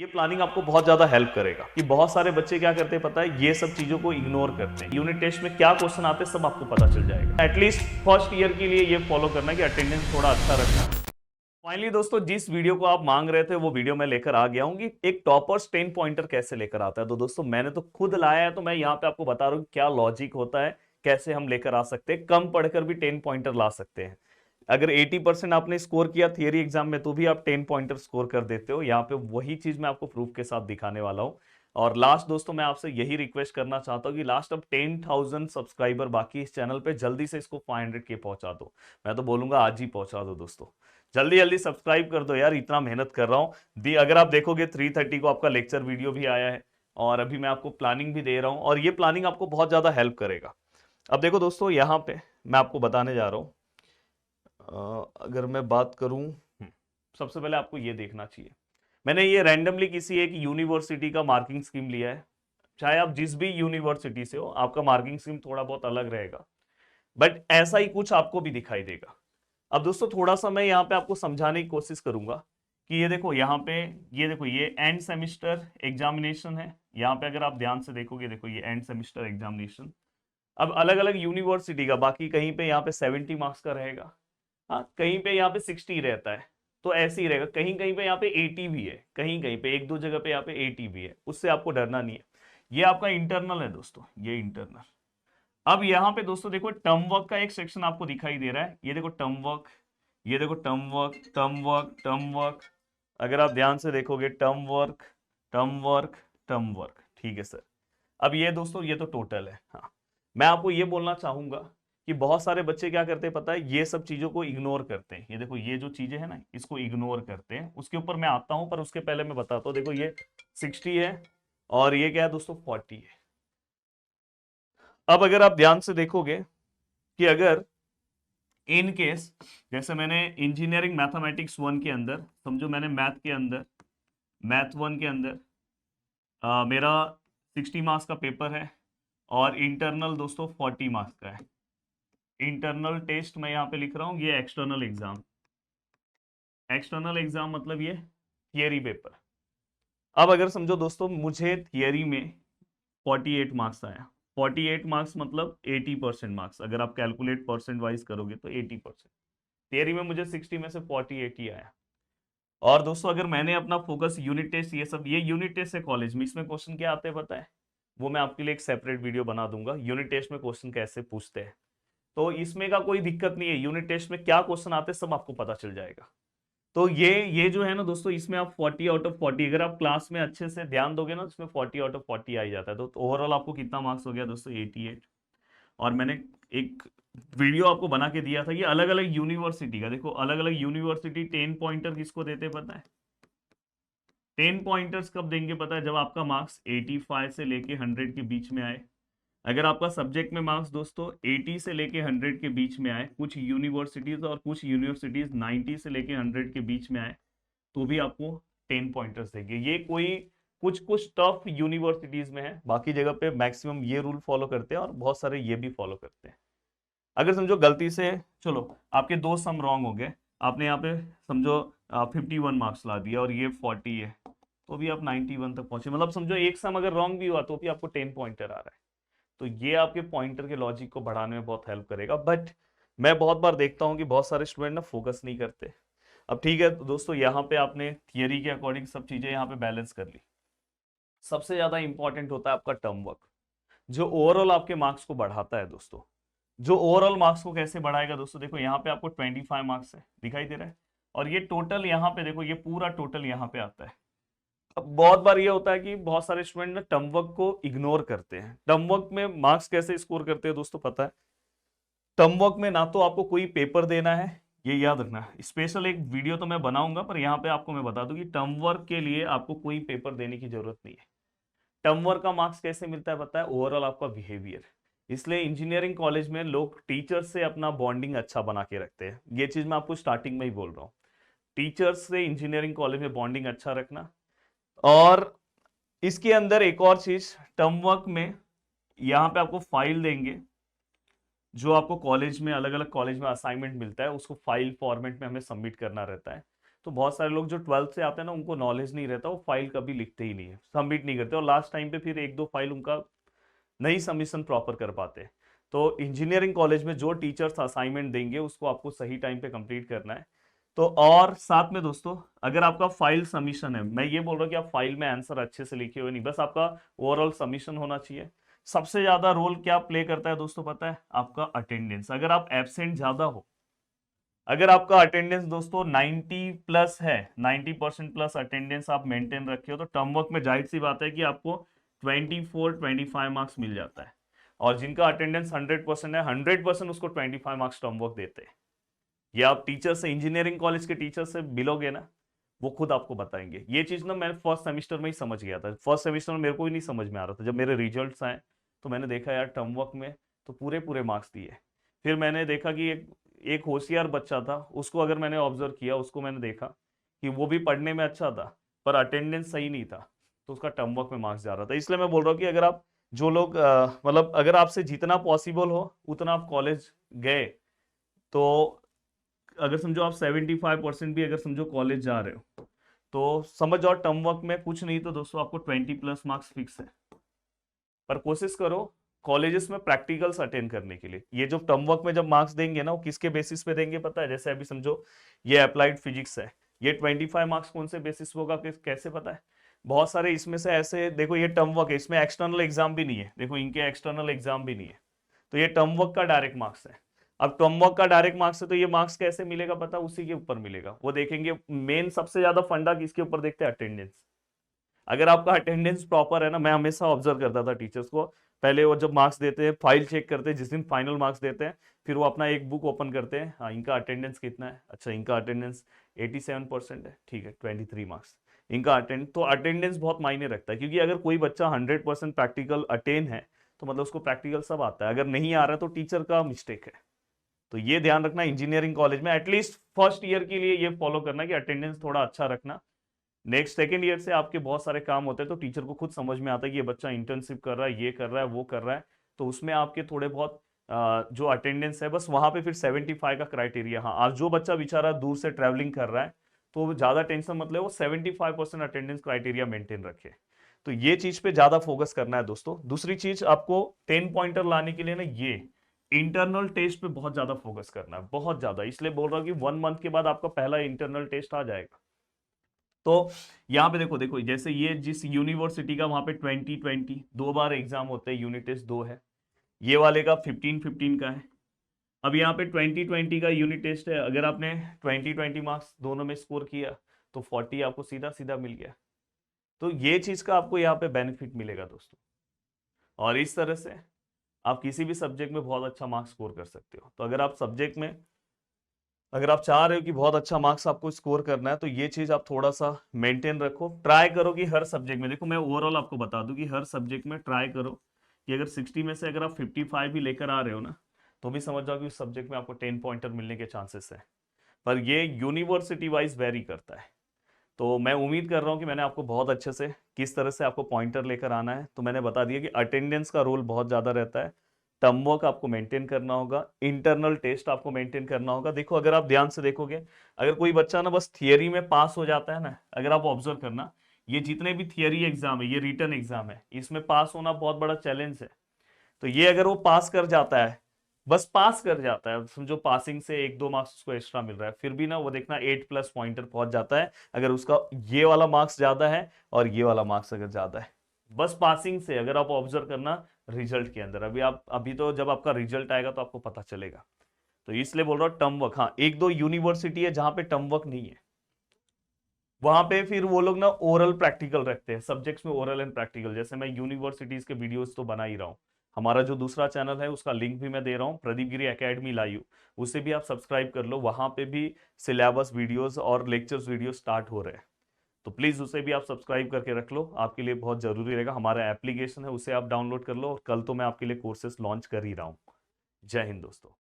ये प्लानिंग आपको बहुत ज्यादा हेल्प करेगा कि बहुत सारे बच्चे क्या करते हैं पता है, ये सब चीजों को इग्नोर करते हैं। यूनिट टेस्ट में क्या क्वेश्चन आते हैं सब आपको पता चल जाएगा। एटलीस्ट फर्स्ट ईयर के लिए ये फॉलो करना कि अटेंडेंस थोड़ा अच्छा रखना। फाइनली दोस्तों, जिस वीडियो को आप मांग रहे थे वो वीडियो मैं लेकर आ गया हूँ कि एक टॉपर्स 10 पॉइंटर कैसे लेकर आता है। तो दोस्तों मैंने तो खुद लाया है, तो मैं यहाँ पे आपको बता रहा हूँ क्या लॉजिक होता है, कैसे हम लेकर आ सकते हैं। कम पढ़कर भी 10 पॉइंटर ला सकते हैं। अगर 80% आपने स्कोर किया थियरी एग्जाम में तो भी आप 10 पॉइंटर स्कोर कर देते हो। यहाँ पे वही चीज मैं आपको प्रूफ के साथ दिखाने वाला हूँ। और लास्ट दोस्तों मैं आपसे यही रिक्वेस्ट करना चाहता हूँ कि लास्ट अब 10,000 सब्सक्राइबर बाकी इस चैनल पे, जल्दी से इसको 500 के पहुंचा दो। मैं तो बोलूंगा आज ही पहुंचा दो दोस्तों। जल्दी जल्दी सब्सक्राइब कर दो यार, इतना मेहनत कर रहा हूँ। दी अगर आप देखोगे 3:30 को आपका लेक्चर वीडियो भी आया है, और अभी मैं आपको प्लानिंग भी दे रहा हूँ, और ये प्लानिंग आपको बहुत ज्यादा हेल्प करेगा। अब देखो दोस्तों, यहाँ पे मैं आपको बताने जा रहा हूँ। अगर मैं बात करूं, सबसे पहले आपको ये देखना चाहिए। मैंने ये रैंडमली किसी एक यूनिवर्सिटी का मार्किंग स्कीम लिया है। चाहे आप जिस भी यूनिवर्सिटी से हो, आपका मार्किंग स्कीम थोड़ा बहुत अलग रहेगा, बट ऐसा ही कुछ आपको भी दिखाई देगा। अब दोस्तों थोड़ा सा मैं यहाँ पे आपको समझाने की कोशिश करूंगा कि ये देखो यहाँ पे, ये देखो ये एंड सेमिस्टर एग्जामिनेशन है। यहाँ पे अगर आप ध्यान से देखोगे, देखो ये एंड सेमिस्टर एग्जामिनेशन। अब अलग अलग यूनिवर्सिटी का बाकी कहीं पे यहाँ पे 70 मार्क्स का रहेगा, हाँ कहीं पे यहाँ पे 60 रहता है। तो ऐसे ही रहेगा, कहीं कहीं पे यहाँ पे 80 भी है, कहीं कहीं पे एक दो जगह पे यहाँ पे 80 भी है। उससे आपको डरना नहीं है। ये आपका इंटरनल है दोस्तों, ये इंटरनल। अब यहाँ पे दोस्तों देखो टर्म वर्क का एक सेक्शन आपको दिखाई दे रहा है। ये देखो टर्म वर्क, ये देखो term work, term work, term work. अगर आप ध्यान से देखोगे term work, term work, term work, ठीक है सर। अब ये दोस्तों ये तो टोटल है। हाँ, मैं आपको ये बोलना चाहूंगा कि बहुत सारे बच्चे क्या करते हैं पता है, ये सब चीजों को इग्नोर करते हैं। ये देखो ये जो चीजें हैं ना, इसको इग्नोर करते हैं। उसके ऊपर मैं आता हूं, पर उसके पहले मैं बताता हूँ। देखो ये 60 है, और ये क्या है दोस्तों 40 है। अब अगर आप ध्यान से देखोगे कि अगर इन केस, जैसे मैंने इंजीनियरिंग मैथमेटिक्स 1 के अंदर, समझो मैंने मैथ के अंदर, मैथ 1 के अंदर मेरा 60 मार्क्स का पेपर है, और इंटरनल दोस्तों 40 मार्क्स का है। इंटरनल टेस्ट मैं यहाँ पे लिख रहा हूँ, ये एक्सटर्नल एग्जाम। एक्सटर्नल एग्जाम मतलब ये थियरी पेपर। अब अगर समझो दोस्तों मुझे थियरी में 48 मार्क्स आया। 48 मार्क्स मतलब 80% मार्क्स। अगर आप कैलकुलेट परसेंट वाइज करोगे तो 80%। थियरी में मुझे 60 में से 48 ही आया। और दोस्तों अगर मैंने अपना फोकस यूनिट टेस्ट, ये सब, ये यूनिट टेस्ट है कॉलेज में, इसमें क्वेश्चन क्या आते हैं पता है? वो मैं आपके लिए एक सेपरेट वीडियो बना दूंगा, यूनिट टेस्ट में क्वेश्चन कैसे पूछते हैं। तो इसमें का कोई दिक्कत नहीं है, यूनिट टेस्ट में क्या क्वेश्चन आते हैं सब आपको पता चल जाएगा। तो ये जो है ना दोस्तों, इसमें आप 40 आउट ऑफ 40, अगर आप क्लास में अच्छे से ध्यान दोगे ना, तो इसमें 40 आउट ऑफ 40 आ ही जाता है। तो ओवरऑल आपको कितना मार्क्स हो गया दोस्तों? 88। और मैंने एक वीडियो आपको बना के दिया था, ये अलग अलग यूनिवर्सिटी का। देखो अलग अलग यूनिवर्सिटी 10 पॉइंटर किसको देते पता है? 10 पॉइंटर्स कब देंगे पता है? जब आपका मार्क्स 85 से लेके 100 के बीच में आए। अगर आपका सब्जेक्ट में मार्क्स दोस्तों 80 से लेके 100 के बीच में आए, कुछ यूनिवर्सिटीज, और कुछ यूनिवर्सिटीज 90 से लेके 100 के बीच में आए, तो भी आपको 10 पॉइंटर्स देंगे। ये कोई कुछ कुछ टफ यूनिवर्सिटीज में है, बाकी जगह पे मैक्सिमम ये रूल फॉलो करते हैं, और बहुत सारे ये भी फॉलो करते हैं। अगर समझो गलती से, चलो आपके दो सम रॉन्ग हो गए, आपने यहाँ पे समझो 51 मार्क्स ला दिया, और ये 40 है, तो भी आप 91 तक पहुंचे। मतलब समझो एक सम अगर रॉन्ग भी हुआ तो भी आपको 10 पॉइंटर आ रहा है। तो ये आपके पॉइंटर के लॉजिक को बढ़ाने में बहुत हेल्प करेगा। बट मैं बहुत बार देखता हूँ कि बहुत सारे स्टूडेंट ना फोकस नहीं करते। अब ठीक है तो दोस्तों, यहाँ पे आपने थियरी के अकॉर्डिंग सब चीजें यहाँ पे बैलेंस कर ली। सबसे ज्यादा इंपॉर्टेंट होता है आपका टर्म वर्क, जो ओवरऑल आपके मार्क्स को बढ़ाता है दोस्तों। जो ओवरऑल मार्क्स को कैसे बढ़ाएगा दोस्तों? देखो यहाँ पे आपको 25 मार्क्स है, दिखाई दे रहा है, और ये टोटल यहाँ पे देखो, ये पूरा टोटल यहाँ पे आता है। अब बहुत बार ये होता है कि बहुत सारे स्टूडेंट ना टर्म वर्क को इग्नोर करते हैं। टर्म वर्क में मार्क्स कैसे स्कोर करते हैं दोस्तों पता है? टर्म वर्क में ना तो आपको कोई पेपर देना है, ये याद रखना। स्पेशल एक वीडियो तो मैं बनाऊंगा, पर यहाँ पे आपको मैं बता दूं कि टर्म वर्क के लिए आपको कोई पेपर देने की जरूरत नहीं है। टर्म वर्क का मार्क्स कैसे मिलता है पता है? ओवरऑल आपका बिहेवियर। इसलिए इंजीनियरिंग कॉलेज में लोग टीचर्स से अपना बॉन्डिंग अच्छा बना के रखते हैं। ये चीज मैं आपको स्टार्टिंग में ही बोल रहा हूँ। टीचर्स से इंजीनियरिंग कॉलेज में बॉन्डिंग अच्छा रखना। और इसके अंदर एक और चीज, टर्म वर्क में यहाँ पे आपको फाइल देंगे। जो आपको कॉलेज में, अलग अलग कॉलेज में असाइनमेंट मिलता है, उसको फाइल फॉर्मेट में हमें सबमिट करना रहता है। तो बहुत सारे लोग जो 12th से आते हैं ना, उनको नॉलेज नहीं रहता, वो फाइल कभी लिखते ही नहीं है, सबमिट नहीं करते, और लास्ट टाइम पे फिर एक दो फाइल उनका नहीं सबमिशन प्रॉपर कर पाते। तो इंजीनियरिंग कॉलेज में जो टीचर्स असाइनमेंट देंगे उसको आपको सही टाइम पे कंप्लीट करना है। तो और साथ में दोस्तों, अगर आपका फाइल सबमिशन है, मैं ये बोल रहा हूँ कि आप फाइल में आंसर अच्छे से लिखे हुए नहीं, बस आपका ओवरऑल सबमिशन होना चाहिए। सबसे ज्यादा रोल क्या प्ले करता है दोस्तों पता है? आपका अटेंडेंस। अगर आप एब्सेंट ज्यादा हो, अगर आपका अटेंडेंस दोस्तों 90 प्लस है, 90% प्लस अटेंडेंस आप मेंटेन रखे हो, तो टर्म वर्क में जाहिर सी बात है कि आपको 24-25 मार्क्स मिल जाता है। और जिनका अटेंडेंस 100% है, 100% उसको 25 मार्क्स टर्म वर्क देते हैं। ये आप टीचर से, इंजीनियरिंग कॉलेज के टीचर से मिलोगे ना, वो खुद आपको बताएंगे। ये चीज ना मैं फर्स्ट सेमेस्टर में ही समझ गया था। फर्स्ट सेमेस्टर में मेरे को ही नहीं समझ में आ रहा था, जब मेरे रिजल्ट्स आए तो मैंने देखा यार टर्म वर्क में तो पूरे पूरे मार्क्स दिए। फिर मैंने देखा कि एक होशियार बच्चा था, उसको अगर मैंने ऑब्जर्व किया, उसको मैंने देखा कि वो भी पढ़ने में अच्छा था पर अटेंडेंस सही नहीं था, तो उसका टर्म वर्क में मार्क्स जा रहा था। इसलिए मैं बोल रहा हूँ कि अगर आप, जो लोग मतलब अगर आपसे जितना पॉसिबल हो उतना आप कॉलेज गए, तो अगर समझो आप 75% भी अगर समझो कॉलेज जा रहे हो, तो समझ जाओ टर्म वर्क में कुछ नहीं तो दोस्तों आपको 20+ मार्क्स फिक्स है। पर कोशिश करो कॉलेजेस में प्रैक्टिकल्स अटेंड करने के लिए। ये जो टर्म वर्क में जब मार्क्स देंगे ना, वो किसके बेसिस पे देंगे पता है? जैसे अभी समझो ये अप्लाइड फिजिक्स है, ये 25 मार्क्स कौन से बेसिस पे होगा, कैसे पता है? बहुत सारे इसमें से ऐसे, देखो ये टर्म वर्क है, इसमें एक्सटर्नल एग्जाम भी नहीं है, देखो इनके एक्सटर्नल एग्जाम भी नहीं है, तो ये टर्म वर्क का डायरेक्ट मार्क्स है। अब टर्म वर्क का डायरेक्ट मार्क्स है, तो ये मार्क्स कैसे मिलेगा पता? उसी के ऊपर मिलेगा। वो देखेंगे मेन सबसे ज्यादा फंडा किसके ऊपर देखते हैं? अटेंडेंस। अगर आपका अटेंडेंस प्रॉपर है ना, मैं हमेशा ऑब्जर्व करता था टीचर्स को, पहले वो जब मार्क्स देते हैं फाइल चेक करते हैं, जिस दिन फाइनल मार्क्स देते हैं फिर वो अपना एक बुक ओपन करते हैं, हाँ इनका अटेंडेंस कितना है, अच्छा इनका अटेंडेंस 87% है, ठीक है 23 मार्क्स इनका अटेंड। तो अटेंडेंस बहुत मायने रखता है, क्योंकि अगर कोई बच्चा 100% प्रैक्टिकल अटेंड है तो मतलब उसको प्रैक्टिकल सब आता है, अगर नहीं आ रहा है तो टीचर का मिस्टेक है। तो ये ध्यान रखना इंजीनियरिंग कॉलेज में, एटलीस्ट फर्स्ट ईयर के लिए ये फॉलो करना कि अटेंडेंस थोड़ा अच्छा रखना। नेक्स्ट सेकेंड ईयर से आपके बहुत सारे काम होते हैं, तो टीचर को खुद समझ में आता है कि ये बच्चा इंटर्नशिप कर रहा है, ये कर रहा है, वो कर रहा है, तो उसमें आपके थोड़े बहुत जो अटेंडेंस है, बस वहां पे फिर 75 का क्राइटेरिया। हाँ, आज जो बच्चा बेचारा दूर से ट्रैवलिंग कर रहा है तो ज्यादा टेंशन मतलब वो 75% अटेंडेंस क्राइटेरिया मेंटेन रखे। तो ये चीज पे ज्यादा फोकस करना है दोस्तों। दूसरी चीज, आपको 10 पॉइंटर लाने के लिए ना, ये इंटरनल टेस्ट पे बहुत ज्यादा फोकस करना है, बहुत ज्यादा। इसलिए बोल रहा हूँ कि 1 मंथ के बाद आपका पहला इंटरनल टेस्ट आ जाएगा। तो यहाँ पे देखो देखो, जैसे ये जिस यूनिवर्सिटी का, वहां पे 2020 2 बार एग्जाम होते हैं, यूनिट टेस्ट 2 है, ये वाले का 15-15 का है। अब यहाँ पे 2020 का यूनिट टेस्ट है, अगर आपने 2020 मार्क्स दोनों में स्कोर किया तो 40 आपको सीधा सीधा मिल गया। तो ये चीज का आपको यहाँ पे बेनिफिट मिलेगा दोस्तों, और इस तरह से आप किसी भी सब्जेक्ट में बहुत अच्छा मार्क्स स्कोर कर सकते हो। तो अगर आप सब्जेक्ट में, अगर आप चाह रहे हो कि बहुत अच्छा मार्क्स आपको स्कोर करना है, तो ये चीज आप थोड़ा सा मेंटेन रखो। ट्राई करो कि हर सब्जेक्ट में, देखो मैं ओवरऑल आपको बता दूं कि हर सब्जेक्ट में ट्राई करो कि अगर 60 में से अगर आप 55 भी लेकर आ रहे हो ना, तो भी समझ जाओ कि उस सब्जेक्ट में आपको 10 पॉइंटर मिलने के चांसेस है। पर ये यूनिवर्सिटी वाइज वेरी करता है। तो मैं उम्मीद कर रहा हूँ कि मैंने आपको बहुत अच्छे से किस तरह से आपको पॉइंटर लेकर आना है, तो मैंने बता दिया कि अटेंडेंस का रोल बहुत ज़्यादा रहता है, टर्म वर्क आपको मेंटेन करना होगा, इंटरनल टेस्ट आपको मेंटेन करना होगा। देखो अगर आप ध्यान से देखोगे, अगर कोई बच्चा ना बस थियरी में पास हो जाता है ना, अगर आप ऑब्जर्व करना, ये जितने भी थियरी एग्जाम है, ये रिटन एग्जाम है, इसमें पास होना बहुत बड़ा चैलेंज है। तो ये अगर वो पास कर जाता है, बस पास कर जाता है, समझो पासिंग से 1-2 मार्क्स उसको एक्स्ट्रा मिल रहा है, फिर भी ना वो देखना 8+ पॉइंटर पहुंच जाता है, अगर उसका ये वाला मार्क्स ज्यादा है और ये वाला मार्क्स अगर ज्यादा है, बस पासिंग से। अगर आप ऑब्जर्व करना रिजल्ट के अंदर, अभी तो जब आपका रिजल्ट आएगा तो आपको पता चलेगा। तो इसलिए बोल रहा हूँ टर्म वर्क, हाँ 1-2 यूनिवर्सिटी है जहां पे टर्म वर्क नहीं है, वहां पे फिर वो लोग ना ओरल प्रैक्टिकल रखते हैं, सब्जेक्ट्स में ओरल एंड प्रैक्टिकल। जैसे मैं यूनिवर्सिटीज के वीडियोस तो बना ही रहा हूँ, हमारा जो दूसरा चैनल है उसका लिंक भी मैं दे रहा हूँ, प्रदीप गिरी एकेडमी लाइव, उसे भी आप सब्सक्राइब कर लो, वहां पे भी सिलेबस वीडियोस और लेक्चर्स वीडियो स्टार्ट हो रहे हैं। तो प्लीज उसे भी आप सब्सक्राइब करके रख लो, आपके लिए बहुत जरूरी रहेगा। हमारा एप्लीकेशन है, उसे आप डाउनलोड कर लो, और कल तो मैं आपके लिए कोर्सेस लॉन्च कर ही रहा हूँ। जय हिंद दोस्तों।